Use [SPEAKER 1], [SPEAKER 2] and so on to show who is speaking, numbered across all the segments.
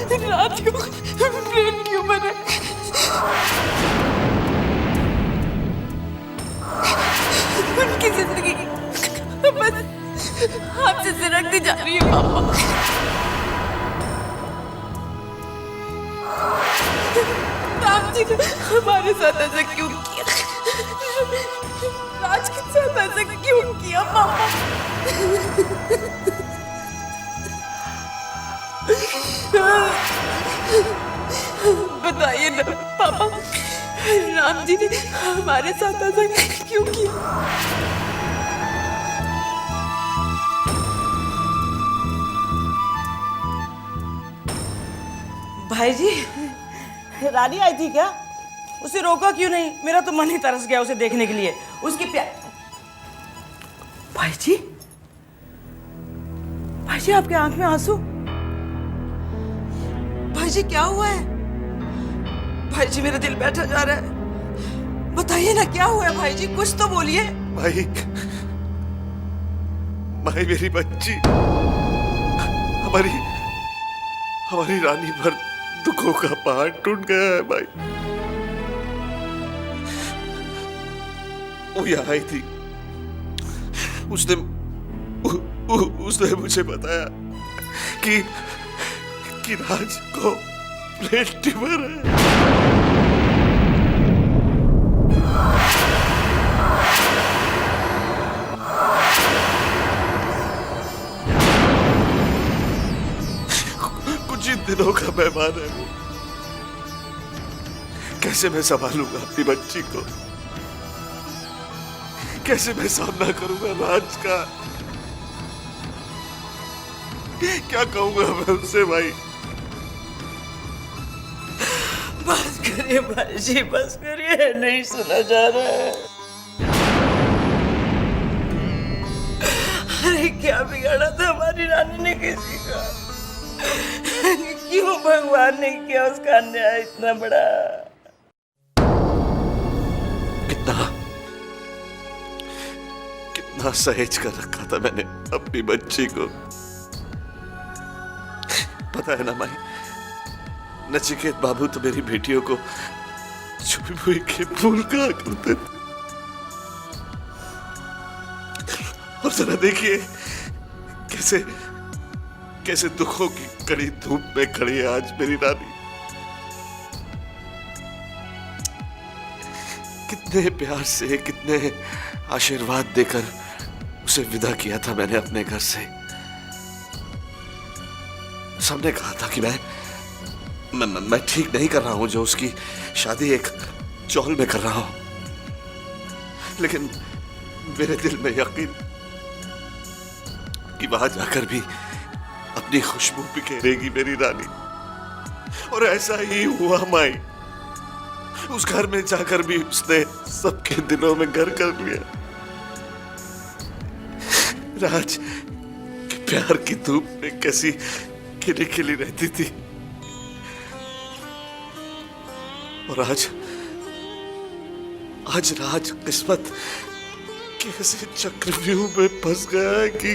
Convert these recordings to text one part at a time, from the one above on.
[SPEAKER 1] राज को brain tumour है। उनकी जिंदगी बस आपसे सिरकती जा रही है पापा। राम जी ने हमारे साथ ऐसा क्यों किया? राज के साथ ऐसा क्यों किया पापा? बताइए ना पापा, राम जी ने हमारे साथ ऐसा क्यों किया?
[SPEAKER 2] भाई जी, रानी आई थी क्या? उसे रोका क्यों नहीं? मेरा तो मन ही तरस गया उसे देखने के लिए। उसकी भाई जी, भाई जी आपके आंख में आंसू? भाई जी क्या हुआ है? भाई जी मेरा दिल बैठा जा रहा है। बताइए ना क्या हुआ है भाई जी, कुछ तो बोलिए।
[SPEAKER 3] भाई, भाई मेरी बच्ची, हमारी रानी पर दुखों का पहाड़ टूट गया है भाई। वो यहाँ आई थी, उसने मुझे बताया कि राज को ब्रेन ट्यूमर है। कुछ ही दिनों का मेहमान है वो। कैसे मैं संभालूंगा अपनी बच्ची को? कैसे मैं सामना करूंगा राज का? क्या कहूंगा मैं उससे भाई?
[SPEAKER 2] बस करिए भाई जी, बस करिए, नहीं सुना जा रहा है। अरे क्या बिगाड़ा था हमारी रानी ने किसी का? क्यों भगवान ने किया उसका अन्याय इतना बड़ा?
[SPEAKER 3] कितना सहेज कर रखा था मैंने अपनी बच्ची को। पता है ना माई, नचिकेत बाबू तो मेरी बेटियों को छुपी हुई के फूल कहा करते थे। और जरा देखिए कैसे दुखों की कड़ी धूप में खड़ी है आज मेरी रानी। कितने प्यार से, कितने आशीर्वाद देकर उसे विदा किया था मैंने अपने घर से। सबने कहा था कि मैं ठीक नहीं कर रहा हूं जो उसकी शादी एक चौल में कर रहा हूं। लेकिन मेरे दिल में यकीन कि वहां जाकर भी अपनी खुशबू बिखेरेगी मेरी रानी। और ऐसा ही हुआ माई। उस घर में जाकर भी उसने सबके दिलों में घर कर लिया। राज के प्यार की धूप में कैसी खिली खिली रहती थी, और आज राज किस्मत के ऐसे चक्रव्यूह में फंस गया है कि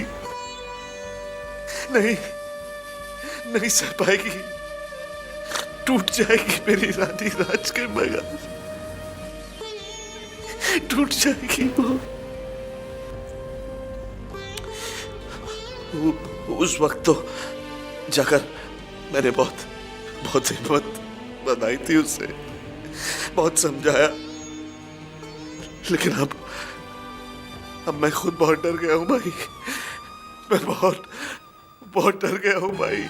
[SPEAKER 3] नहीं सह पाएगी। टूट जाएगी मेरी रानी राज के बगैर, टूट जाएगी वो। उस वक्त तो जाकर मैंने बहुत हिम्मत बनाई थी उससे, बहुत समझाया। लेकिन अब मैं खुद बहुत डर गया हूं भाई। मैं बहुत डर गया हूं भाई।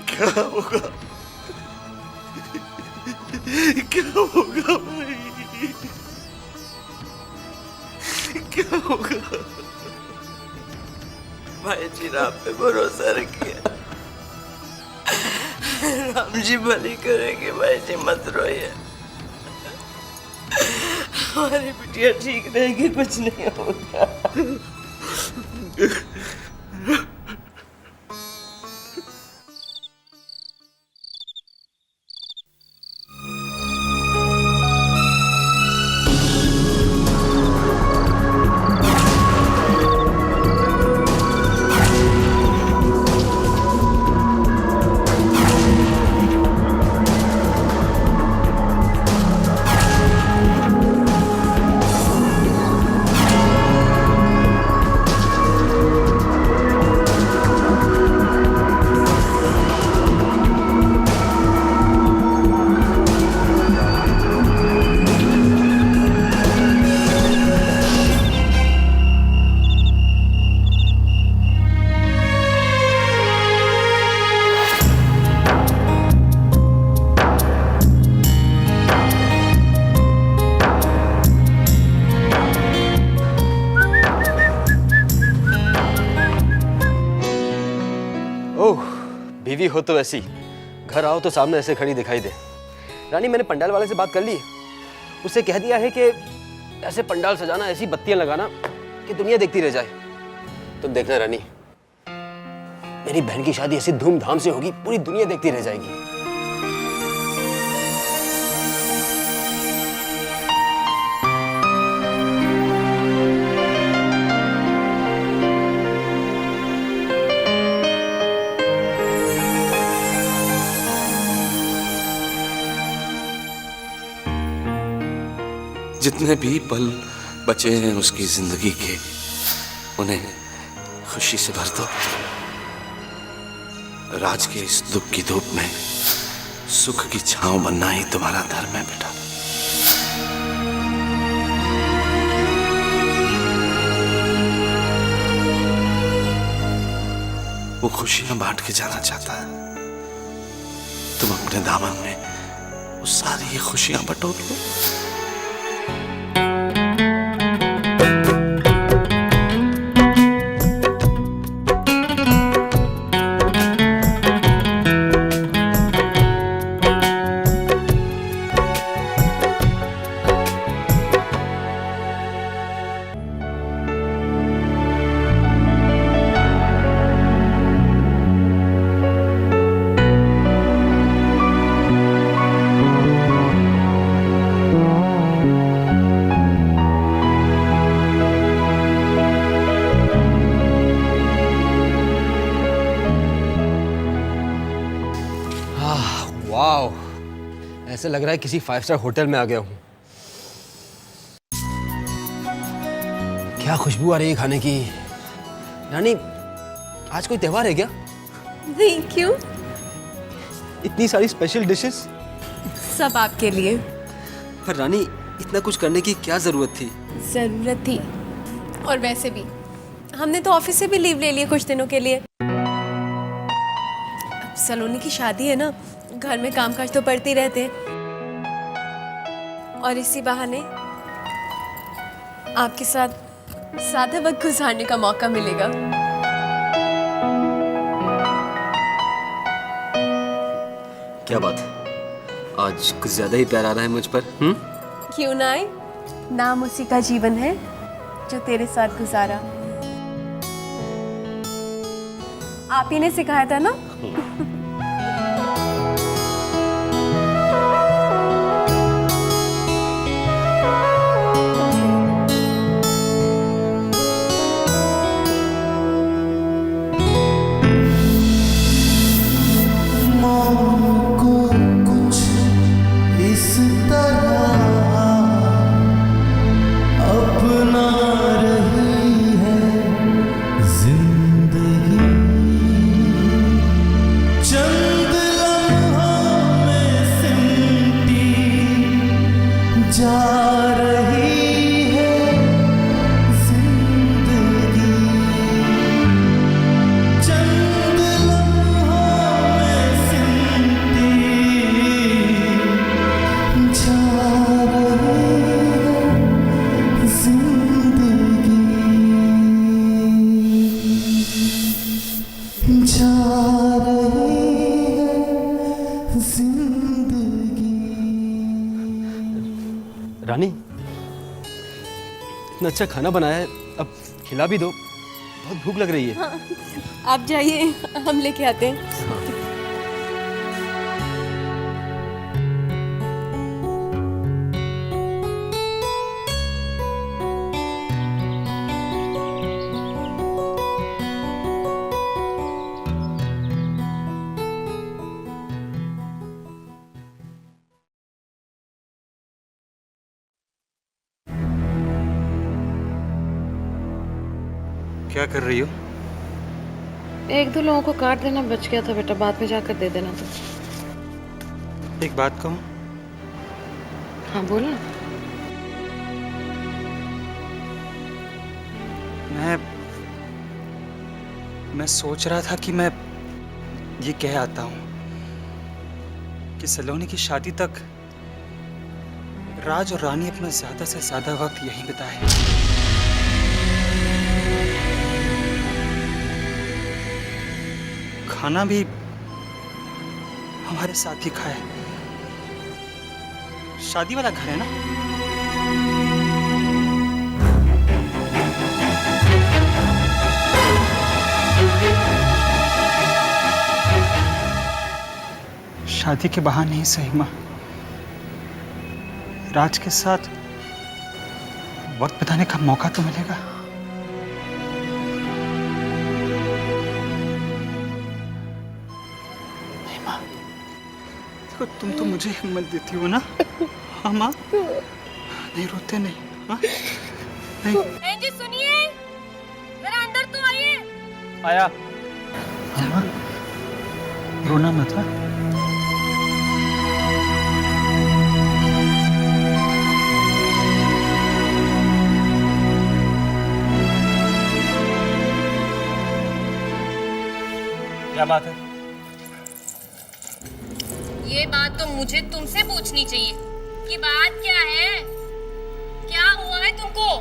[SPEAKER 3] क्या होगा भाई? क्या होगा?
[SPEAKER 2] भाई जी राम पे भरोसा रखिए, राम जी भली करेंगे। भाई जी मत रोइए, हमारी बिटिया ठीक रहेगी, कुछ नहीं होगा।
[SPEAKER 4] बीवी हो तो ऐसी, घर आओ तो सामने ऐसे खड़ी दिखाई दे। रानी, मैंने पंडाल वाले से बात कर ली, उससे कह दिया है कि ऐसे पंडाल सजाना, ऐसी बत्तियां लगाना कि दुनिया देखती रह जाए। तुम देखना रानी, मेरी बहन की शादी ऐसी धूमधाम से होगी, पूरी दुनिया देखती रह जाएगी।
[SPEAKER 3] जितने भी पल बचे हैं उसकी जिंदगी के, उन्हें खुशी से भर दो। राज के इस दुख की धूप में सुख की छांव बनना ही तुम्हारा धर्म है बेटा। वो खुशियां बांट के जाना चाहता है, तुम अपने दामन में वो सारी खुशियां बटोर लो।
[SPEAKER 4] वाओ, ऐसे लग रहा है किसी 5 स्टार होटल में आ गया हूँ। क्या खुशबू आ रही है खाने की। रानी, आज कोई त्योहार है क्या?
[SPEAKER 1] नहीं, क्यों?
[SPEAKER 4] इतनी सारी स्पेशल डिशेस।
[SPEAKER 1] सब आपके लिए।
[SPEAKER 4] पर रानी, इतना कुछ करने की क्या जरूरत थी?
[SPEAKER 1] जरूरत थी, और वैसे भी हमने तो ऑफिस से भी लीव ले लिए कुछ दिनों के लिए। अब सलोनी की शादी है ना, घर में कामकाज तो पड़ते ही रहते हैं, और इसी बहाने आपके साथ सादा वक्त गुजारने का मौका मिलेगा।
[SPEAKER 4] क्या बात, आज कुछ ज्यादा ही प्यार आ रहा है मुझ पर।
[SPEAKER 1] क्यों ना आए? नाम उसी का जीवन है जो तेरे साथ गुजारा। आप ही ने सिखाया था ना।
[SPEAKER 4] रानी, इतना अच्छा खाना बनाया है, अब खिला भी दो, बहुत भूख लग रही है।
[SPEAKER 1] हाँ, आप जाइए, हम लेके आते हैं।
[SPEAKER 5] क्या कर रही हो?
[SPEAKER 6] 1-2 लोगों को काट देना बच गया था बेटा, बाद में जाकर दे देना। तो
[SPEAKER 5] एक बात कहूँ?
[SPEAKER 6] हाँ बोलो।
[SPEAKER 5] मैं सोच रहा था कि मैं ये कह आता हूँ कि सलोनी की शादी तक राज और रानी अपना ज्यादा से ज्यादा वक्त यहीं बिताए। खाना भी तुम्हारे साथ ही खाए। शादी वाला घर है ना? शादी के बहाने ही सही माँ, राज के साथ वक्त बिताने का मौका तो मिलेगा। नहीं माँ, देखो तुम तो मुझे हिम्मत देती हो ना। हाँ माँ, नहीं रोते नहीं। हाँ नहीं।
[SPEAKER 7] जी सुनिए, जरा अंदर तो आइए।
[SPEAKER 5] आया। हाँ माँ, रोना मत। हाँ क्या बात है?
[SPEAKER 7] ये बात तो मुझे तुमसे पूछनी चाहिए कि बात क्या है? क्या हुआ है तुमको?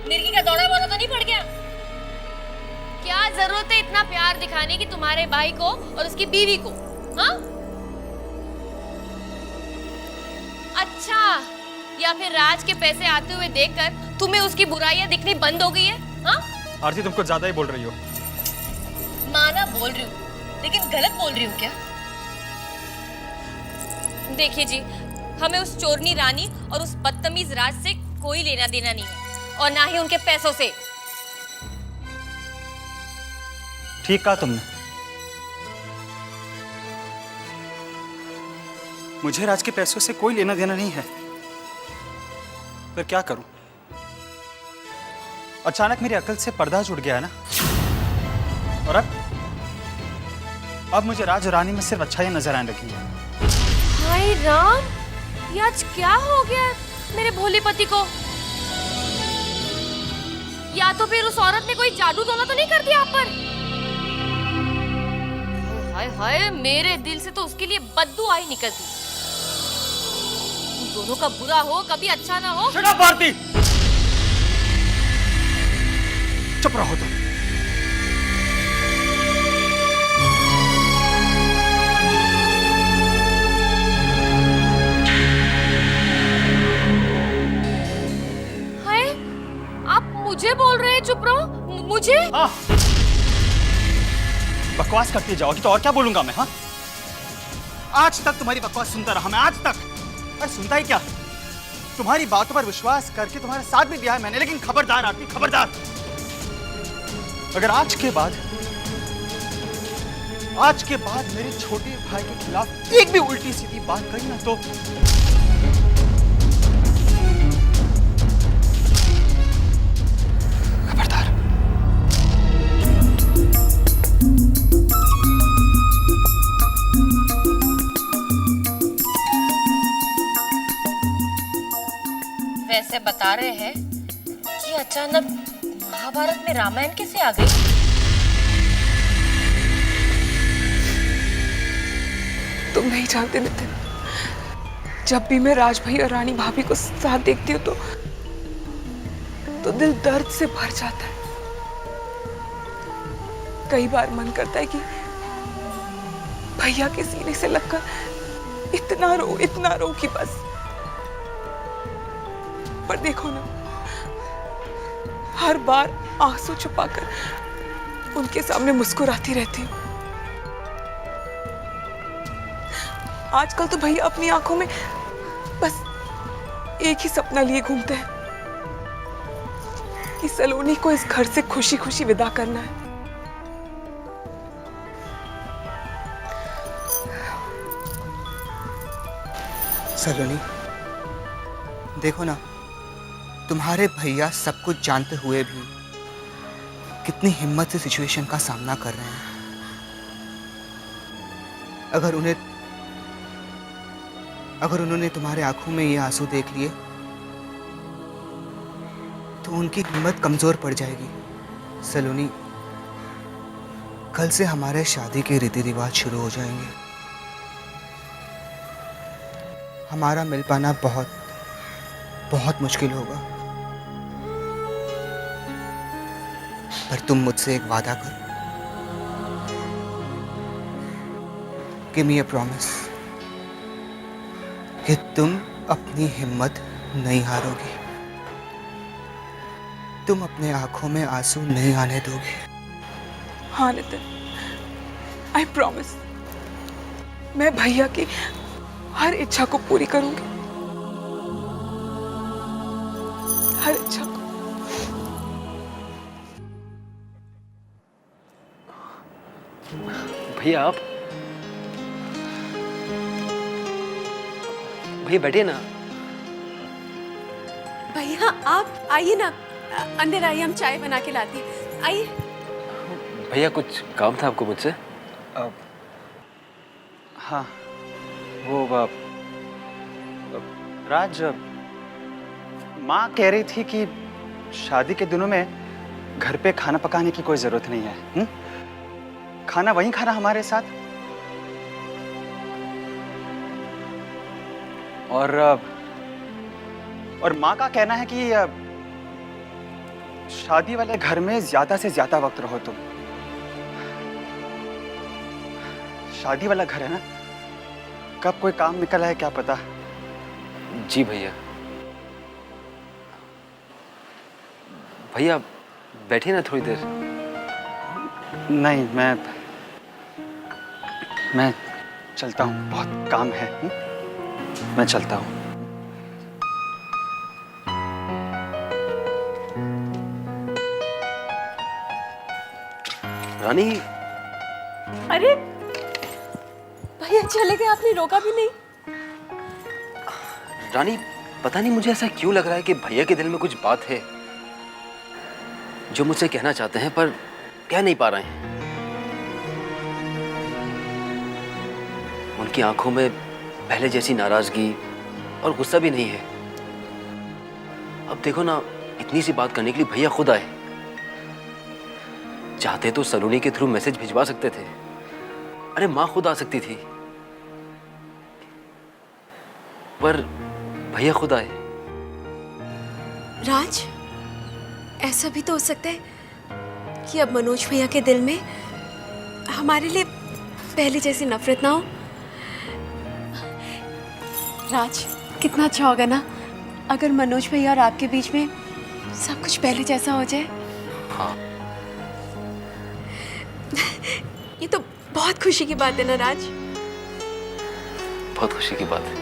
[SPEAKER 7] मिर्गी का दौरा वौरा तो नहीं पड़ गया? क्या जरूरत है इतना प्यार दिखाने की तुम्हारे भाई को और उसकी बीवी को? हाँ? अच्छा, या फिर राज के पैसे आते हुए देखकर तुम्हें उसकी बुराइयां दिखनी बंद हो गई है? हाँ?
[SPEAKER 5] आरती तुम कुछ ज्यादा ही बोल रही हो।
[SPEAKER 7] माना बोल रही हूँ, लेकिन गलत बोल रही हूँ क्या? देखिए जी, हमें उस चोरनी रानी और उस बदतमीज राज से कोई लेना देना नहीं है, और ना ही उनके पैसों से।
[SPEAKER 5] ठीक कहा तुमने। मुझे राज के पैसों से कोई लेना देना नहीं है, पर क्या करूं? अचानक मेरी अकल से पर्दा जुड़ गया है ना, और अब मुझे राज और रानी में सिर्फ अच्छाई नजर आने लगी है।
[SPEAKER 7] हाय राम, ये आज क्या हो गया मेरे भोले पति को? या तो फिर उस औरत ने कोई जादू टोना तो नहीं कर दिया आप पर? हाय हाय, मेरे दिल से तो उसके लिए बद्दुआ ही निकलती। तुम दोनों का बुरा हो, कभी अच्छा ना हो।
[SPEAKER 5] शट अप आरती, चुप रहो तुम।
[SPEAKER 7] हाय, आप मुझे बोल रहे हैं चुप रहो? मुझे?
[SPEAKER 5] हाँ, बकवास करती जाओगी तो और क्या बोलूंगा मैं? हाँ, आज तक तुम्हारी बकवास सुनता रहा मैं, आज तक। अरे सुनता ही क्या, तुम्हारी बातों पर विश्वास करके तुम्हारा साथ भी दिया है मैंने, लेकिन खबरदार आरती, खबरदार, अगर आज के बाद मेरे छोटे भाई के खिलाफ एक भी उल्टी सीधी बात करी ना तो खबरदार।
[SPEAKER 7] वैसे बता रहे हैं कि अचानक महाभारत में रामायण कैसे आ गई?
[SPEAKER 1] तुम नहीं जानते नितिन, जब भी मैं राज भाई और रानी भाभी को साथ देखती हूँ तो दिल दर्द से भर जाता है। कई बार मन करता है कि भैया के सीने से लगकर इतना रो कि बस। पर देखो ना, हर बार आंसू छुपाकर उनके सामने मुस्कुराती रहती हूँ। आजकल तो भैया अपनी आंखों में बस एक ही सपना लिए घूमते हैं कि सलोनी को इस घर से खुशी खुशी विदा करना है।
[SPEAKER 8] सलोनी, देखो ना, तुम्हारे भैया सब कुछ जानते हुए भी कितनी हिम्मत से सिचुएशन का सामना कर रहे हैं। अगर उन्होंने तुम्हारे आंखों में ये आंसू देख लिए तो उनकी हिम्मत कमजोर पड़ जाएगी। सलोनी, कल से हमारे शादी के रीति रिवाज शुरू हो जाएंगे। हमारा मिल पाना बहुत बहुत मुश्किल होगा, पर तुम मुझसे एक वादा करो। Give me a promise. कि तुम अपनी हिम्मत नहीं हारोगे, तुम अपने आंखों में आंसू नहीं आने दोगे।
[SPEAKER 1] हाँ नितिन, आई प्रॉमिस, मैं भैया की हर इच्छा को पूरी करूंगी, हर इच्छा को।
[SPEAKER 4] भैया आप, भैया बैठिए ना।
[SPEAKER 9] भैया आप आइए ना, अंदर आइए, हम चाय बना के लाते हैं, आइए।
[SPEAKER 4] भैया कुछ काम था आपको मुझसे?
[SPEAKER 5] हाँ, वो राज, माँ कह रही थी कि शादी के दिनों में घर पे खाना पकाने की कोई जरूरत नहीं है। खाना वहीं खाना हमारे साथ। और माँ का कहना है कि शादी वाले घर में ज्यादा से ज्यादा वक्त रहो तुम। शादी वाला घर है ना, कब कोई काम निकल आए क्या पता।
[SPEAKER 4] जी भैया। भैया बैठिए ना थोड़ी देर।
[SPEAKER 5] नहीं, मैं चलता हूँ, बहुत काम है। मैं चलता हूँ।
[SPEAKER 4] रानी।
[SPEAKER 9] अरे भैया चले गए, आपने रोका भी नहीं।
[SPEAKER 4] रानी पता नहीं मुझे ऐसा क्यों लग रहा है कि भैया के दिल में कुछ बात है जो मुझसे कहना चाहते हैं पर कह नहीं पा रहे हैं। उनकी आंखों में पहले जैसी नाराजगी और गुस्सा भी नहीं है। अब देखो ना, इतनी सी बात करने के लिए भैया खुद आए। चाहते तो सलोनी के थ्रू मैसेज भिजवा सकते थे। अरे माँ खुद आ सकती थी, पर भैया खुद आए।
[SPEAKER 9] राज, ऐसा भी तो हो सकता है कि अब मनोज भैया के दिल में हमारे लिए पहले जैसी नफरत ना हो। राज, कितना अच्छा होगा ना अगर मनोज भैया और आपके बीच में सब कुछ पहले जैसा हो जाए।
[SPEAKER 4] हाँ।
[SPEAKER 9] ये तो बहुत खुशी की बात है ना राज।
[SPEAKER 4] बहुत खुशी की बात है।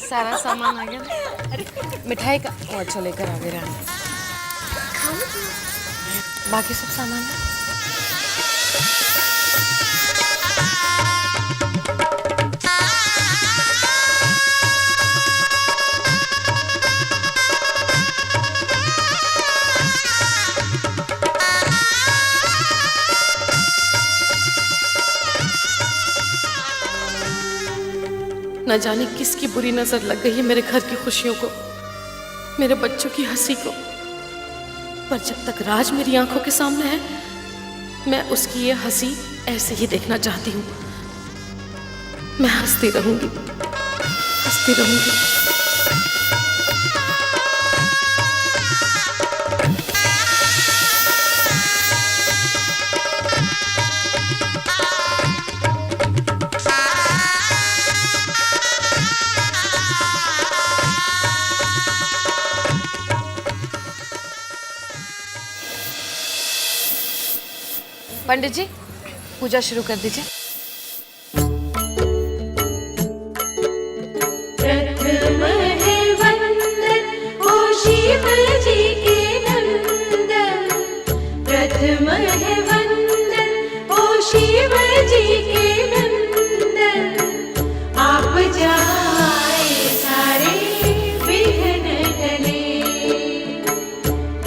[SPEAKER 6] सारा सामान आ गया। मिठाई का वो अच्छा लेकर आ गए रानी। बाकी सब सामान है। न जाने किसकी बुरी नजर लग गई है मेरे घर की खुशियों को, मेरे बच्चों की हंसी को। पर जब तक राज मेरी आंखों के सामने है, मैं उसकी ये हंसी ऐसे ही देखना चाहती हूँ। मैं हंसती रहूंगी, हंसती रहूंगी। पंडित जी, पूजा शुरू कर दीजिए।
[SPEAKER 10] प्रथम है वंदन ओ शिव जी के नंदन, प्रथम है वंदन ओ शिव जी के नंदन। आप जाए सारे विघ्न टले,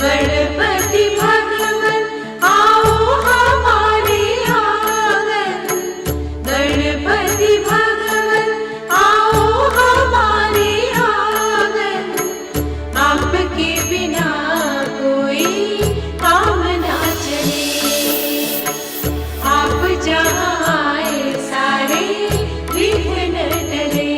[SPEAKER 10] गणपति भगवान आओ हमारे आंगन, गणपति भगवान आओ हमारे आंगन। आपके बिना कोई काम ना चले, आप जहाँ आए सारे विघ्न टले।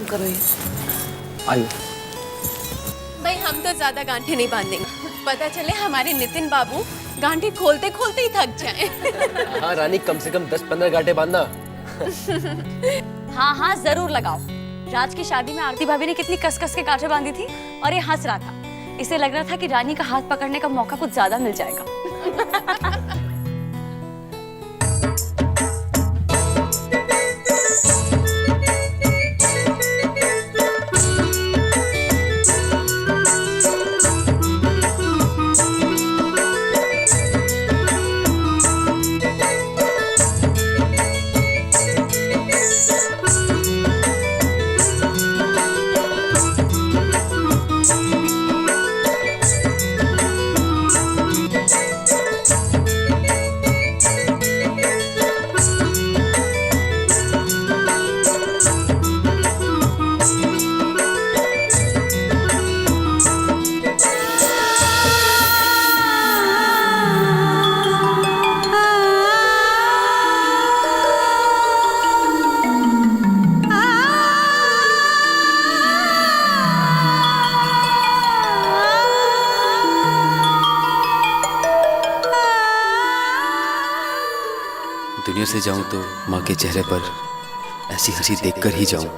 [SPEAKER 6] बंद करो ये।
[SPEAKER 4] आइए।
[SPEAKER 9] भाई हम तो ज्यादा गांठें नहीं बांधेंगे, पता चले हमारे नितिन बाबू गांठें खोलते खोलते ही थक जाएं।
[SPEAKER 4] हाँ रानी, कम से कम 10-15 गांठे बांधना।
[SPEAKER 7] हाँ हाँ जरूर लगाओ। राज की शादी में आरती भाभी ने कितनी कस कस के गांठें बांधी थी और ये हंस रहा था। इसे लग रहा था कि रानी का हाथ पकड़ने का मौका कुछ ज्यादा मिल जाएगा।
[SPEAKER 4] दुनिया से जाऊं तो माँ के चेहरे पर ऐसी हंसी देखकर ही जाऊं।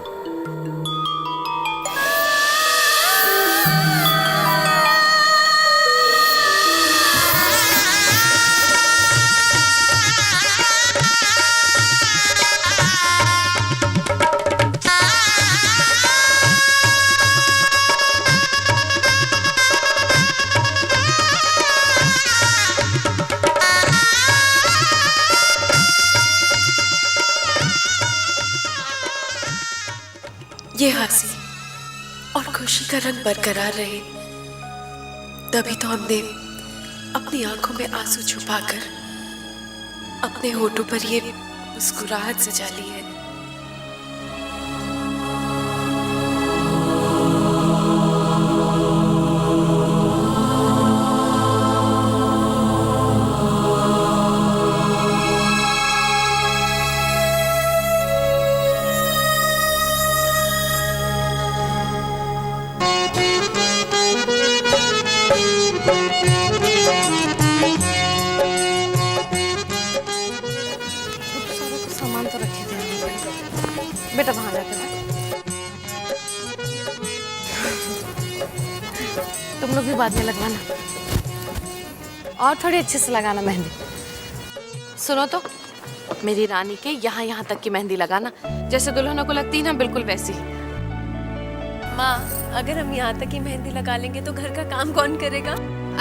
[SPEAKER 6] ये हंसी और खुशी का रंग बरकरार रहे, तभी तो हमने अपनी आंखों में आंसू छुपाकर अपने होठों पर ये मुस्कुराहट सजा ली है।
[SPEAKER 7] सामान तो रखे थे बेटा, वहां जाते हैं। तुम लोग भी बाद में लगवाना और थोड़ी अच्छे से लगाना मेहंदी।
[SPEAKER 6] सुनो तो, मेरी रानी के यहाँ यहाँ तक की मेहंदी लगाना, जैसे दुल्हनों को लगती है ना, बिल्कुल वैसी।
[SPEAKER 9] माँ, अगर हम यहाँ तक की मेहंदी लगा लेंगे तो घर का काम कौन करेगा?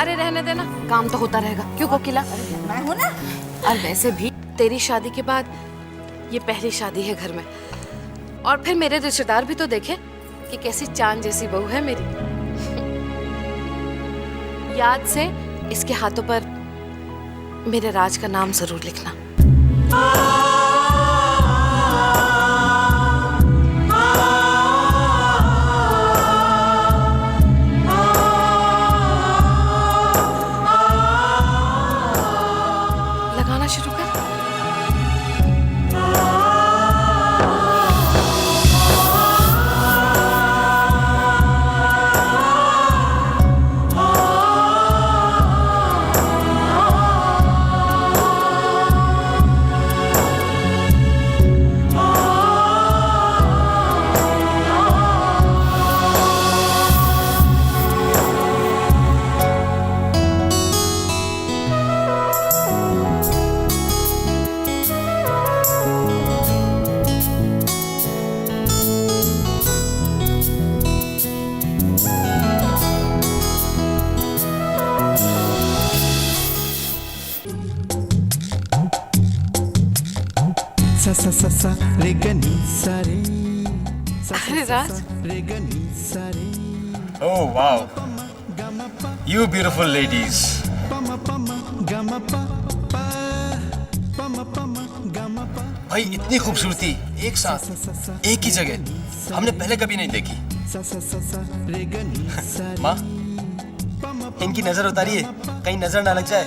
[SPEAKER 6] अरे रहने देना, काम तो होता रहेगा। क्यों कोकिला?
[SPEAKER 2] मैं हूँ ना।
[SPEAKER 6] और वैसे भी तेरी शादी के बाद ये पहली शादी है घर में, और फिर मेरे रिश्तेदार भी तो देखे कि कैसी चांद जैसी बहू है मेरी। याद से इसके हाथों पर मेरे राज का नाम जरूर लिखना। लगाना शुरू कर। अरे राज,
[SPEAKER 5] Oh wow, you beautiful ladies. भाई इतनी खूबसूरती एक साथ एक ही जगह हमने पहले कभी नहीं देखी। माँ, इनकी नजर उतारिए, कहीं नजर ना लग जाए।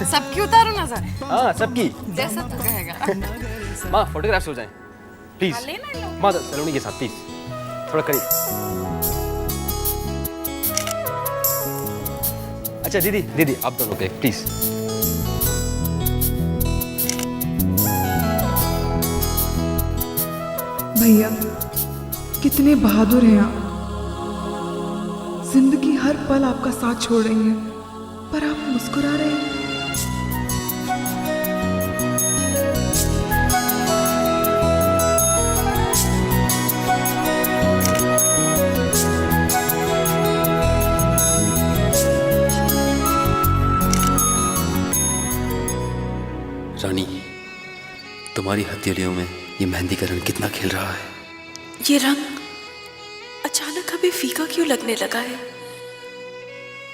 [SPEAKER 6] सबकी उतारो नजर।
[SPEAKER 4] हाँ सबकी।
[SPEAKER 6] जैसा तू कहेगा।
[SPEAKER 4] माँ फोटोग्राफ्स हो जाएं। प्लीज माता सलोनी के साथ प्लीज थोड़ा करीब। अच्छा दीदी दीदी आप दोनों के प्लीज।
[SPEAKER 1] भैया कितने बहादुर हैं आप। जिंदगी हर पल आपका साथ छोड़ रही है, पर आप मुस्कुरा रहे हैं।
[SPEAKER 4] रानी, तुम्हारी हथेलियों में ये मेहंदी का रंग कितना खिल रहा है।
[SPEAKER 9] ये रंग अचानक हमें फीका क्यों लगने लगा है?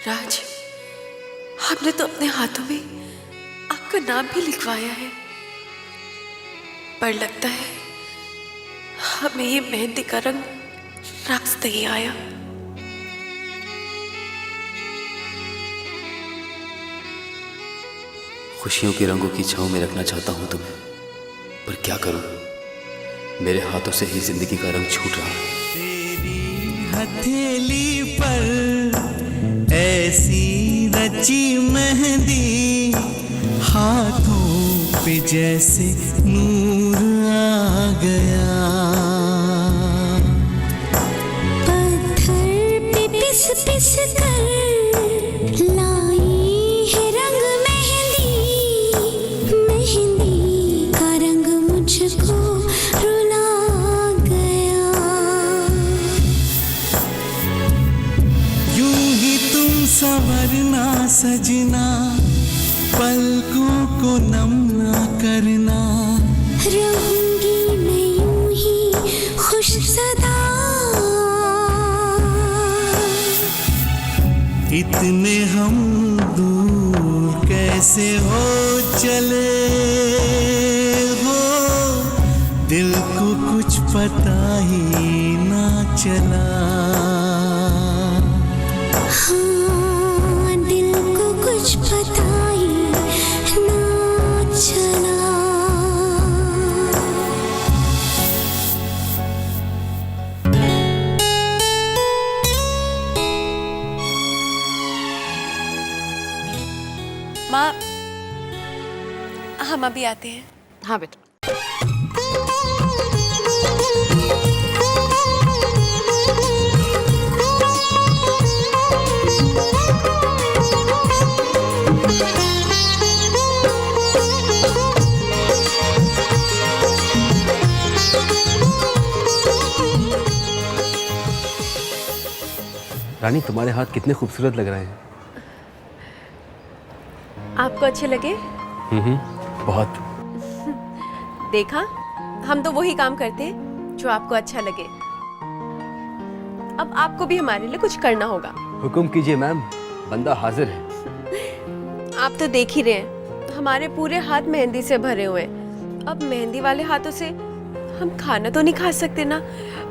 [SPEAKER 9] राज, हमने तो अपने हाथों में आपका नाम भी लिखवाया है, पर लगता है हमें ये मेहंदी का रंग रास्ते ही आया।
[SPEAKER 4] खुशियों के रंगों की छांव में रखना चाहता हूं तुम्हें, पर क्या करूं, मेरे हाथों से ही जिंदगी का रंग छूट रहा है।
[SPEAKER 10] तेरी हथेली पर ऐसी रची मेहंदी, हाथों पे जैसे नूर आ गया। पत्थर पे पिस पिस कर लाई है रंग मेहंदी, मेहंदी का रंग मुझको रुला गया। यूं ही तुम संवरना सजना, पलकों को नम ना करना। रहूंगी मैं यूं ही खुश सदा, इतने हम दूर कैसे हो चले हो, दिल को कुछ पता ही ना चला। हाँ, दिल को कुछ पता ही ना चला।
[SPEAKER 9] माँ, हम अभी आते हैं।
[SPEAKER 6] हाँ बेटा।
[SPEAKER 4] रानी, तुम्हारे हाथ कितने खूबसूरत लग रहे हैं।
[SPEAKER 9] आपको अच्छे लगे?
[SPEAKER 4] बहुत।
[SPEAKER 9] देखा, हम तो वही काम करते हैं जो आपको अच्छा लगे। अब आपको भी हमारे लिए कुछ करना होगा।
[SPEAKER 4] हुक्म कीजिए मैम, बंदा हाजिर है।
[SPEAKER 9] आप तो देख ही रहे हैं, हमारे पूरे हाथ मेहंदी से भरे हुए हैं। अब मेहंदी वाले हाथों से हम खाना तो नहीं खा सकते ना,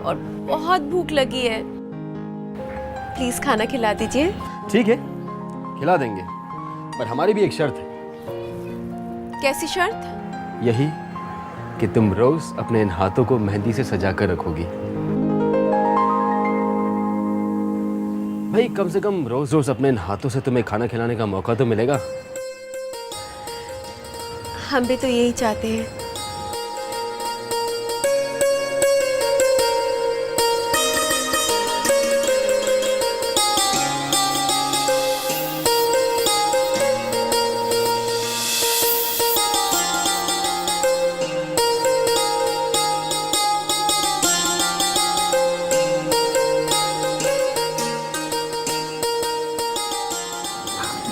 [SPEAKER 9] और बहुत भूख लगी है। प्लीज खाना खिला दीजिए।
[SPEAKER 4] ठीक है, खिला देंगे, पर हमारी भी एक शर्त है।
[SPEAKER 9] कैसी शर्त?
[SPEAKER 4] यही कि तुम रोज अपने इन हाथों को मेहंदी से सजा कर रखोगी। भाई, कम से कम रोज रोज अपने इन हाथों से तुम्हें खाना खिलाने का मौका तो मिलेगा।
[SPEAKER 9] हम भी तो यही चाहते हैं।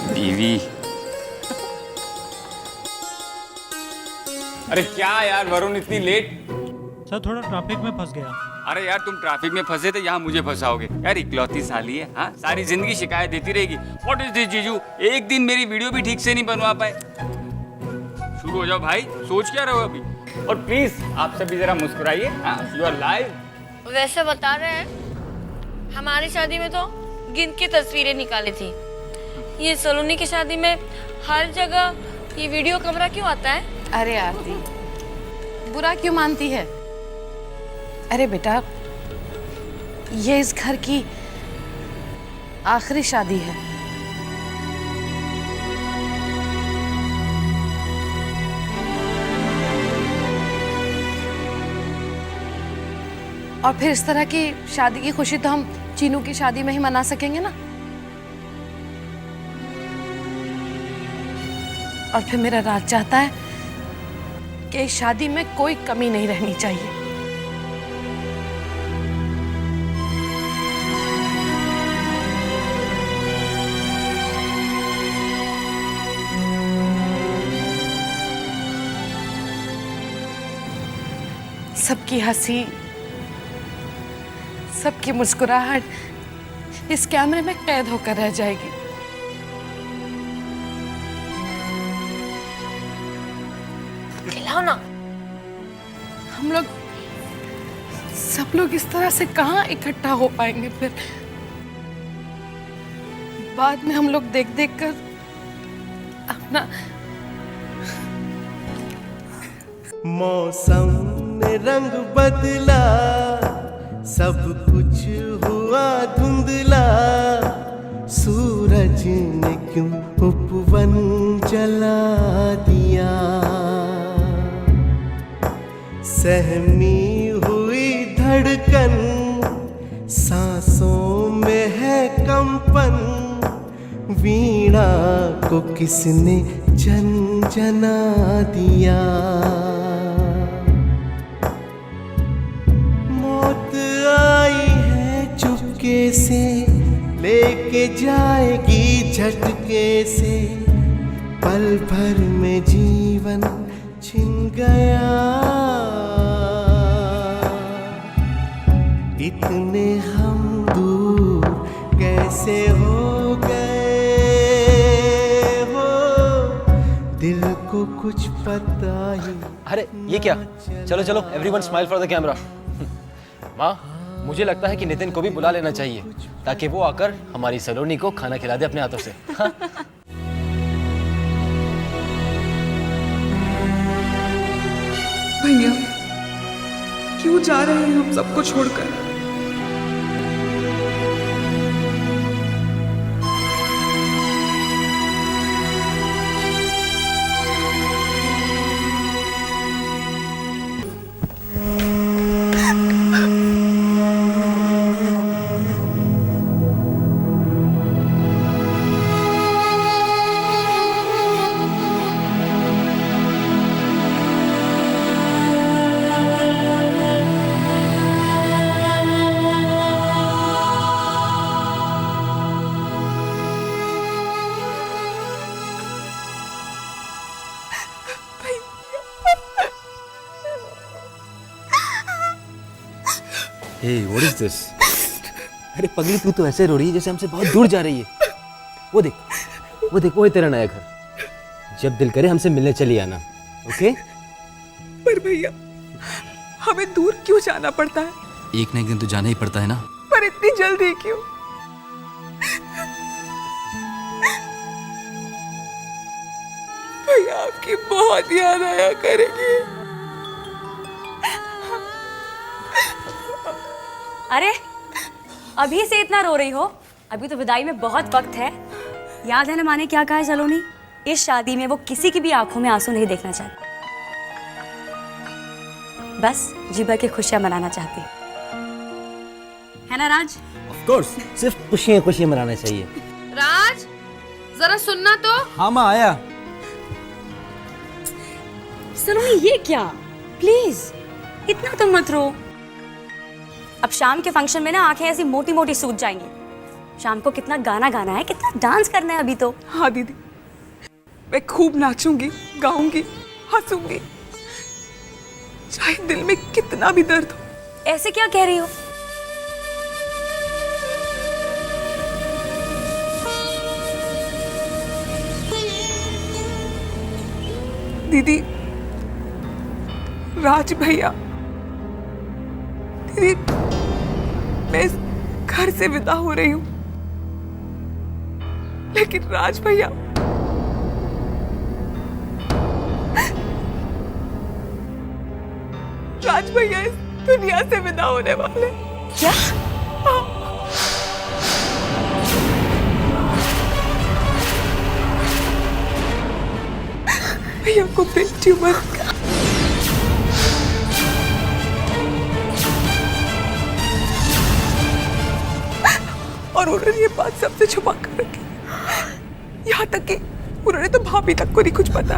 [SPEAKER 11] बीवी। अरे क्या यार वरुण, इतनी लेट?
[SPEAKER 12] सर थोड़ा ट्रैफिक में फंस गया।
[SPEAKER 11] अरे यार, तुम ट्रैफिक में फंसे थे, यहाँ मुझे फंसाओगे यार। इकलौती साली है, हाँ, सारी जिंदगी शिकायत देती रहेगी। व्हाट इज दिस जीजू, एक दिन मेरी वीडियो भी ठीक से नहीं बनवा पाए। शुरू हो जाओ भाई, सोच क्या रहे हो अभी? और प्लीज आप सभी जरा मुस्कुराइए। हाँ, यू आर लाइव।
[SPEAKER 7] वैसे बता रहे हैं, हमारी शादी में तो गिन के तस्वीरें निकाली थी। ये सलोनी की शादी में हर जगह ये वीडियो कैमरा क्यों आता है?
[SPEAKER 6] अरे आरती, बुरा क्यों मानती है? अरे बेटा, ये इस घर की आखिरी शादी है। और फिर इस तरह की शादी की खुशी तो हम चीनू की शादी में ही मना सकेंगे ना। और फिर मेरा राज चाहता है कि इस शादी में कोई कमी नहीं रहनी चाहिए। सबकी हंसी, सबकी मुस्कुराहट इस कैमरे में कैद होकर रह जाएगी।
[SPEAKER 7] खिलाओ ना।
[SPEAKER 6] हम लोग सब लोग इस तरह से कहाँ इकट्ठा हो पाएंगे फिर? बाद में हम लोग देख देख कर अपना
[SPEAKER 13] मौसम ने रंग बदला, सब कुछ हुआ धुंधला, सूरज ने क्यों उपवन जला दिया। सहमी हुई धड़कन, सांसों में है कंपन, वीणा को किसने झंझना दिया। मौत आई है चुपके से, लेके जाएगी झटके से, पल भर में जीवन छिन गया। इतने हम दूर कैसे हो गए हो, दिल को कुछ पता ही।
[SPEAKER 4] अरे ये क्या? चलो चलो, everyone smile for the camera. माँ, मुझे लगता है कि नितिन को भी बुला लेना चाहिए ताकि वो आकर हमारी सलोनी को खाना खिला दे अपने हाथों से। हाँ?
[SPEAKER 1] भैया, क्यों जा रहे हैं हम सबको छोड़कर?
[SPEAKER 4] Hey, what is this? अरे पगली, तू तो ऐसे रो रही है जैसे हमसे बहुत दूर जा रही है। वो देख, वो देख, वो है तेरा नया घर। जब दिल करे हमसे मिलने चली आना, ओके?
[SPEAKER 1] पर भैया, हमें दूर क्यों जाना पड़ता है?
[SPEAKER 4] एक न एक दिन तो जाना ही पड़ता है ना।
[SPEAKER 1] पर इतनी जल्दी क्यों? भैया, आपकी बहुत याद आया करेगी।
[SPEAKER 7] अरे अभी से इतना रो रही हो? अभी तो विदाई में बहुत वक्त है। याद है ना माँ ने क्या कहा है सलोनी? इस शादी में वो किसी की भी आंखों में आंसू नहीं देखना चाहती, बस जी भर के खुशियां मनाना चाहती है ना राज?
[SPEAKER 4] Of course, सिर्फ खुशियाँ खुशियाँ मनाना चाहिए।
[SPEAKER 6] राज, जरा सुनना तो।
[SPEAKER 4] हाँ माँ, आया।
[SPEAKER 7] सलोनी, ये क्या? प्लीज इतना तो मत रो। अब शाम के फंक्शन में ना आंखें ऐसी मोटी मोटी सूज जाएंगी। शाम को कितना गाना गाना है, कितना डांस करना है अभी तो।
[SPEAKER 1] हाँ दीदी, मैं खूब नाचूंगी, गाऊंगी, हंसूंगी, चाहे दिल में कितना भी दर्द हो।
[SPEAKER 7] ऐसे क्या कह रही हो?
[SPEAKER 1] दीदी, राज भैया, दीदी, मैं इस घर से विदा हो रही हूं, लेकिन राज भैया, राज भैया इस दुनिया से विदा होने वाले।
[SPEAKER 9] क्या?
[SPEAKER 1] भैया को ब्रेन ट्यूमर। और उन्होंने ये बात सबसे छुपा कर रखी, यहाँ तक कि उन्होंने तो भाभी तक को नहीं कुछ पता।